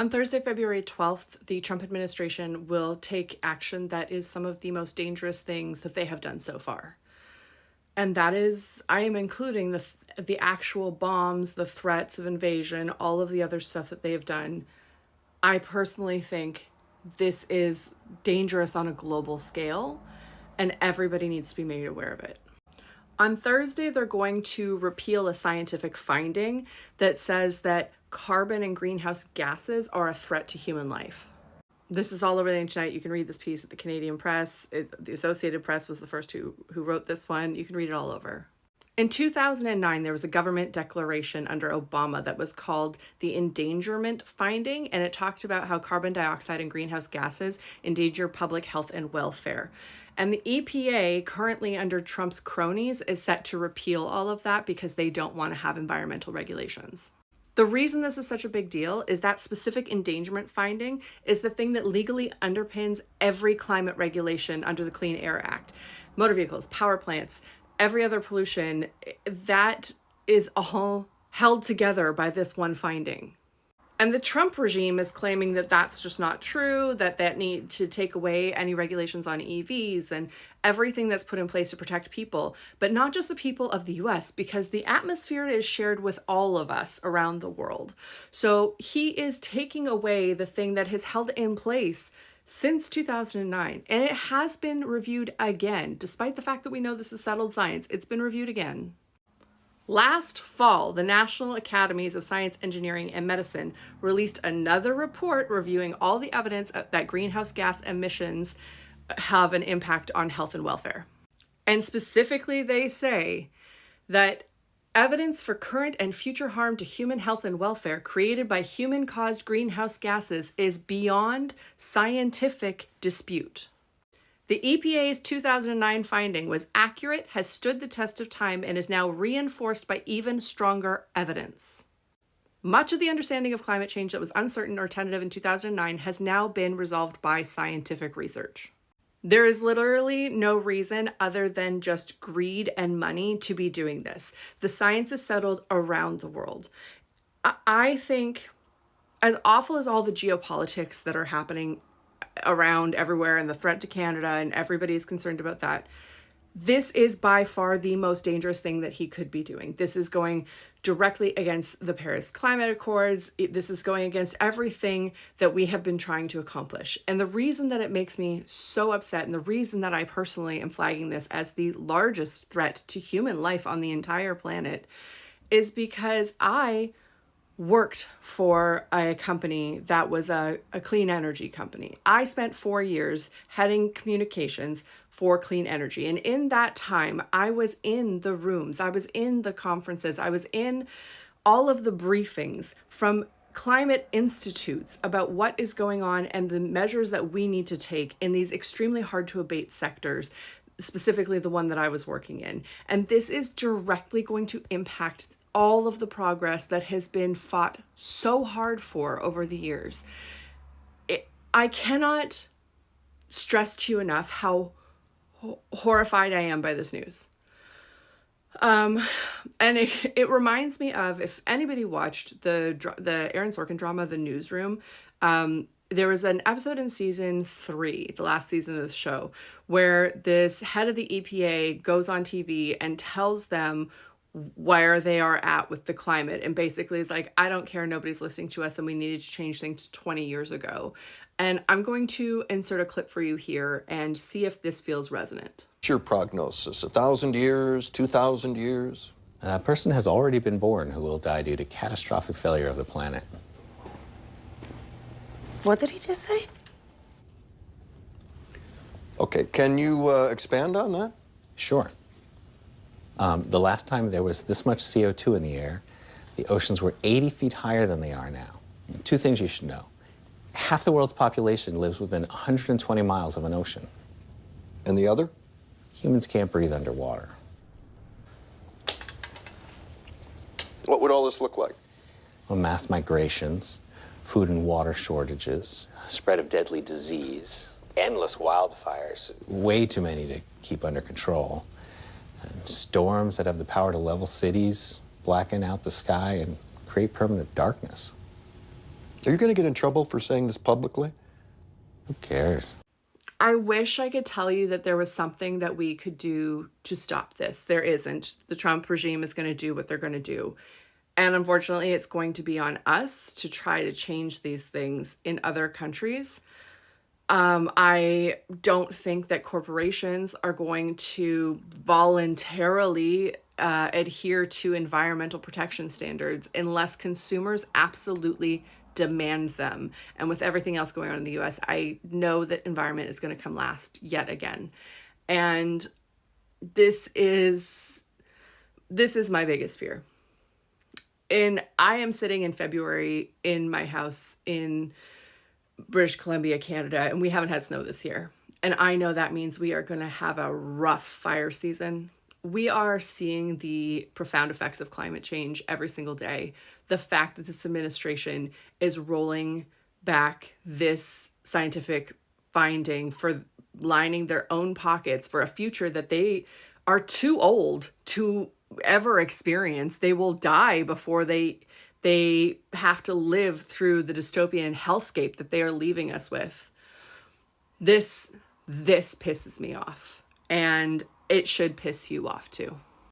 On Thursday, February 12th, the Trump administration will take action that is some of the most dangerous things that they have done so far. And that is, I am including the actual bombs, the threats of invasion, all of the other stuff that they have done. I personally think this is dangerous on a global scale, and everybody needs to be made aware of it. On Thursday, they're going to repeal a scientific finding that says that carbon and greenhouse gases are a threat to human life. This is all over the internet. You can read this piece at the Canadian Press. The Associated Press was the first who wrote this one. You can read it all over. In 2009, there was a government declaration under Obama that was called the endangerment finding, and it talked about how carbon dioxide and greenhouse gases endanger public health and welfare. And the EPA, currently under Trump's cronies, is set to repeal all of that because they don't want to have environmental regulations. The reason this is such a big deal is that specific endangerment finding is the thing that legally underpins every climate regulation under the Clean Air Act. Motor vehicles, power plants, every other pollution, that is all held together by this one finding. And the Trump regime is claiming that that's just not true, that need to take away any regulations on EVs and everything that's put in place to protect people, but not just the people of the US, because the atmosphere is shared with all of us around the world. So he is taking away the thing that has held in place since 2009, and it has been reviewed again. Despite the fact that we know this is settled science, it's been reviewed again. Last fall, the National Academies of Science, Engineering, and Medicine released another report reviewing all the evidence that greenhouse gas emissions have an impact on health and welfare. And specifically, they say that evidence for current and future harm to human health and welfare created by human-caused greenhouse gases is beyond scientific dispute. The EPA's 2009 finding was accurate, has stood the test of time, and is now reinforced by even stronger evidence. Much of the understanding of climate change that was uncertain or tentative in 2009 has now been resolved by scientific research. There is literally no reason other than just greed and money to be doing this. The science is settled around the world. I think, as awful as all the geopolitics that are happening around everywhere and the threat to Canada and everybody is concerned about that, this is by far the most dangerous thing that he could be doing. This is going directly against the Paris Climate Accords. This is going against everything that we have been trying to accomplish. And the reason that it makes me so upset, and the reason that I personally am flagging this as the largest threat to human life on the entire planet, is because I worked for a company that was a clean energy company. I spent 4 years heading communications for clean energy. And in that time, I was in the rooms, I was in the conferences, I was in all of the briefings from climate institutes about what is going on and the measures that we need to take in these extremely hard to abate sectors, specifically the one that I was working in. And this is directly going to impact all of the progress that has been fought so hard for over the years. I cannot stress to you enough how horrified I am by this news. And it reminds me of, if anybody watched the Aaron Sorkin drama, The Newsroom, there was an episode in season 3, the last season of the show, where this head of the EPA goes on TV and tells them where they are at with the climate, and basically is like, I don't care, nobody's listening to us, and we needed to change things 20 years ago. And I'm going to insert a clip for you here and see if this feels resonant. What's your prognosis? 1,000 years, 2,000 years? A person has already been born who will die due to catastrophic failure of the planet. What did he just say? Okay, can you expand on that? Sure. The last time there was this much CO2 in the air, the oceans were 80 feet higher than they are now. 2 things you should know. Half the world's population lives within 120 miles of an ocean. And the other? Humans can't breathe underwater. What would all this look like? Well, mass migrations, food and water shortages, spread of deadly disease, endless wildfires, way too many to keep under control, and storms that have the power to level cities, blacken out the sky, and create permanent darkness. Are you going to get in trouble for saying this publicly? Who cares? I wish I could tell you that there was something that we could do to stop this. There isn't. The Trump regime is going to do what they're going to do. And unfortunately, it's going to be on us to try to change these things in other countries. I don't think that corporations are going to voluntarily adhere to environmental protection standards unless consumers absolutely demand them. And with everything else going on in the US, I know that environment is going to come last yet again. And this is my biggest fear. And I am sitting in February in my house in British Columbia, Canada, and we haven't had snow this year. And I know that means we are going to have a rough fire season. We are seeing the profound effects of climate change every single day. The fact that this administration is rolling back this scientific finding for lining their own pockets for a future that they are too old to ever experience. They will die before they have to live through the dystopian hellscape that they are leaving us with. This pisses me off, and it should piss you off too.